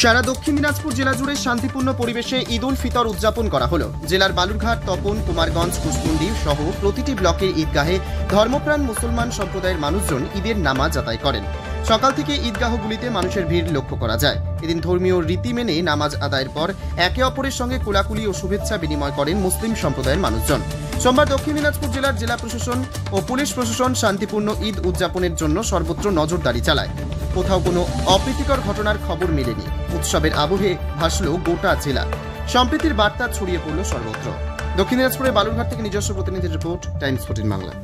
সারা দক্ষিণ দিনাজপুর জেলা জুড়ে শান্তিপূর্ণ পরিবেশে ঈদ উল ফিতর উদযাপন করা হলো। জেলার বালুরঘাট, তপন, কুমারগঞ্জ, কুশমুন্ডি সহ প্রতিটি ব্লকের ঈদগাহে ধর্মপ্রাণ মুসলমান সম্প্রদায়ের মানুষজন ঈদের নামাজ আদায় করেন। সকাল থেকে ঈদগাহগুলিতে মানুষের ভিড় লক্ষ্য করা যায়। এদিন ধর্মীয় রীতি মেনে নামাজ আদায়ের পর একে অপরের সঙ্গে কোলাকুলি ও শুভেচ্ছা বিনিময় করেন মুসলিম সম্প্রদায়ের মানুষজন। সোমবার দক্ষিণ দিনাজপুর জেলার জেলা প্রশাসন ও পুলিশ প্রশাসন শান্তিপূর্ণ ঈদ উদযাপনের জন্য সর্বত্র নজরদারি চালায়। কোথাও কোনো অপ্রীতিকর ঘটনার খবর মেলেনি। উৎসবের আবহে ভাসল গোটা জেলা। সম্প্রীতির বার্তা ছড়িয়ে পড়ল সর্বত্র। দক্ষিণ দিনাজপুরের বালুরঘাট থেকে নিজস্ব প্রতিনিধির রিপোর্ট, টাইমস 14 বাংলা।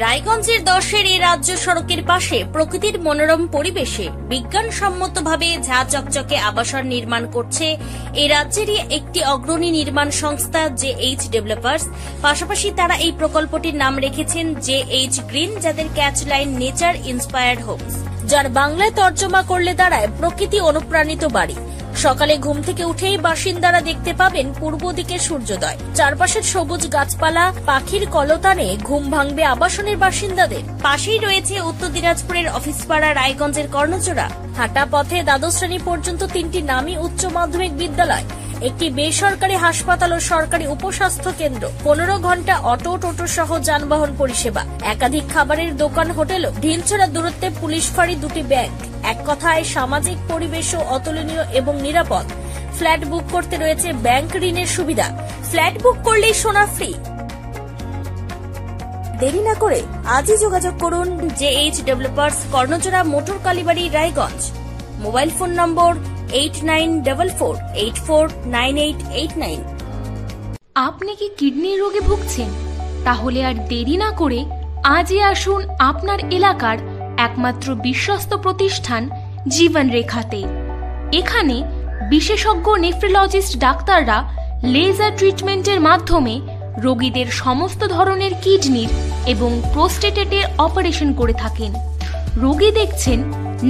রায়গঞ্জের 10-এর এই রাজ্য সড়কের পাশে প্রকৃতির মনোরম পরিবেশে বিজ্ঞানসম্মতভাবে ঝা চকচকে আবাসন নির্মাণ করছে এই রাজ্যেরই একটি অগ্রণী নির্মাণ সংস্থা JH ডেভেলপার্স। পাশাপাশি তারা এই প্রকল্পটির নাম রেখেছেন JH গ্রিন, যাদের ক্যাচলাইন নেচার ইন্সপায়ার্ড হোমস, যার বাংলায় তর্জমা করলে দাঁড়ায় প্রকৃতি অনুপ্রাণিত বাড়ি। সকালে ঘুম থেকে উঠেই বাসিন্দারা দেখতে পাবেন পূর্ব দিকে সূর্যোদয়। চারপাশের সবুজ গাছপালা, পাখির কলতানে ঘুম ভাঙবে আবাসনের বাসিন্দাদের। পাশেই রয়েছে উত্তর দিনাজপুরের অফিসপাড়া রায়গঞ্জের কর্ণজোড়া। হাঁটা পথে দ্বাদশ শ্রেণী পর্যন্ত 3টি নামী উচ্চ মাধ্যমিক বিদ্যালয়, একটি বেসরকারি হাসপাতাল ও সরকারি উপস্বাস্থ্য কেন্দ্র, 15 ঘন্টা অটো, টোটো সহ যানবাহন পরিষেবা, একাধিক খাবারের দোকান, হোটেল, ঢিলছড়া দূরত্বে পুলিশ ফাঁড়ি, 2টি ব্যাংক। এক কথায় সামাজিক পরিবেশও অতুলনীয় এবং নিরাপদ। ফ্ল্যাট বুক করতে রয়েছে ব্যাংক ঋণের সুবিধা। ফ্ল্যাট বুক করলেই সোনা ফ্রি। দেরি না করে আজই যোগাযোগ করুন JH developers, Karnajora, motor Kalibari, Raiganj. Mobile phone number 8944849889। আপনি কি কিডনি রোগে ভুগছেন? তাহলে আর দেরি না করে আজই আসুন আপনার এলাকার একমাত্র বিশ্বস্ত প্রতিষ্ঠান জীবন রেখাতে। এখানে বিশেষজ্ঞ নেফ্রোলজিস্ট ডাক্তাররা লেজার ট্রিটমেন্টের মাধ্যমে রোগীদের সমস্ত ধরনের কিডনির এবং প্রোস্টেটের অপারেশন করে থাকেন। রোগী দেখছেন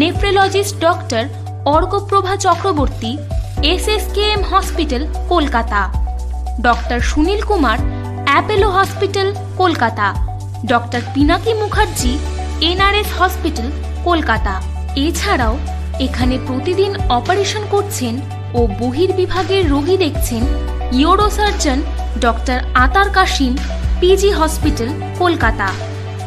nephrologist doctor Arkaprava Chakraborty, SSKM hospital, Kolkata. Doctor Sunil Kumar, Apollo hospital, Kolkata. Doctor Pinaki Mukherjee, NRS hospital, Kolkata. এছাড়াও এখানে প্রতিদিন অপারেশন করছেন ও বহির্বিভাগের রোগী দেখছেন ইউরোসার্জন ডক্টর আতার কাশিম, PG হসপিটাল, কলকাতা।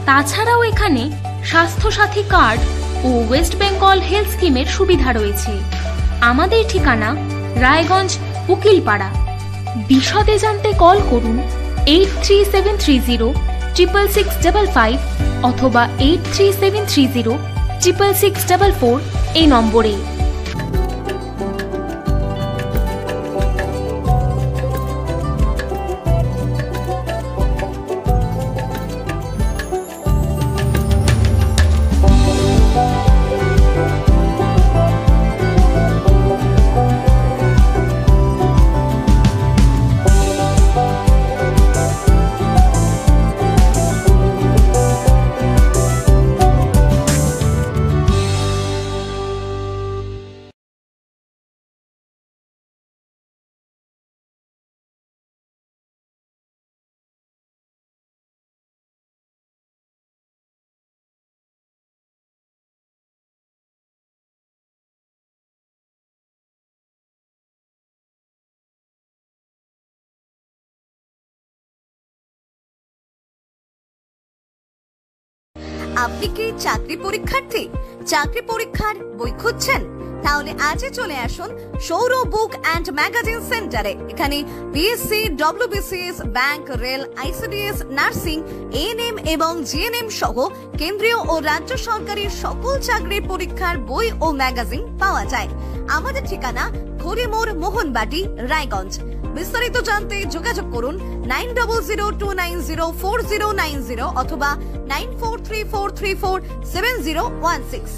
তাছাড়াও এখানে স্বাস্থ্যসাথী কার্ড ও ওয়েস্ট বেঙ্গল হেলথ স্কিমের সুবিধা রয়েছে। আমাদের ঠিকানা রায়গঞ্জ, উকিলপাড়া। বিশদে জানতে কল করুন 8373066655 অথবা 8373066644 এই নম্বরে। আপনি কি চাকরি পরীক্ষার্থী? চাকরি পরীক্ষার বই খুঁজছেন? তাহলে আজই চলে আসুন সৌরভ বুক অ্যান্ড ম্যাগাজিন সেন্টারে। এখানে BSc, WBCS, bank, rail, ICDS, nursing, ANM এবং GNM সহ কেন্দ্রীয় ও রাজ্য সরকারি সকল চাকরির পরীক্ষার বই ও ম্যাগাজিন পাওয়া যায়। আমাদের ঠিকানা খড়িমোড়, মোহনবাটি, রায়গঞ্জ। বিস্তারিত জানতে যোগাযোগ করুন 9002904090 অথবা 9434347016।